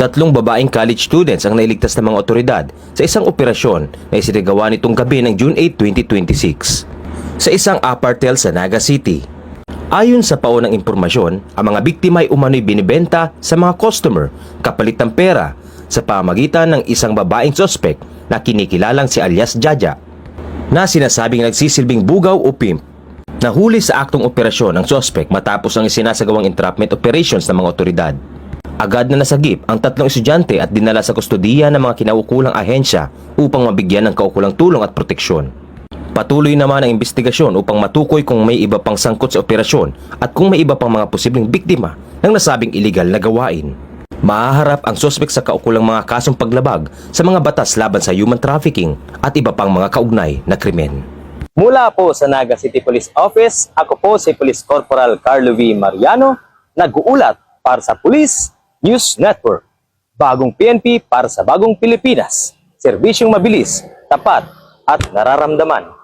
Tatlong babaeng college students ang nailigtas ng mga otoridad sa isang operasyon na isinagawa nitong gabi ng June 8, 2026 sa isang apartheid sa Naga City. Ayon sa paunang impormasyon, ang mga biktima ay umano'y binibenta sa mga customer kapalit ng pera sa pamagitan ng isang babaeng suspect na kinikilalang si alias Jaja, na sinasabing nagsisilbing bugaw o pimp. Nahuli sa aktong operasyon ang suspect matapos ang isinasagawang entrapment operations ng mga otoridad. Agad na nasagip ang tatlong estudyante at dinala sa kustodiya ng mga kinaukulang ahensya upang mabigyan ng kaukulang tulong at proteksyon. Patuloy naman ang investigasyon upang matukoy kung may iba pang sangkot sa operasyon at kung may iba pang mga posibleng biktima ng nasabing iligal na gawain. Mahaharap ang suspect sa kaukulang mga kasong paglabag sa mga batas laban sa human trafficking at iba pang mga kaugnay na krimen. Mula po sa Naga City Police Office, ako po si Police Corporal Carlo V. Mariano, nag-uulat para sa Police News Network. Bagong PNP para sa bagong Pilipinas. Serbisyong mabilis, tapat at nararamdaman.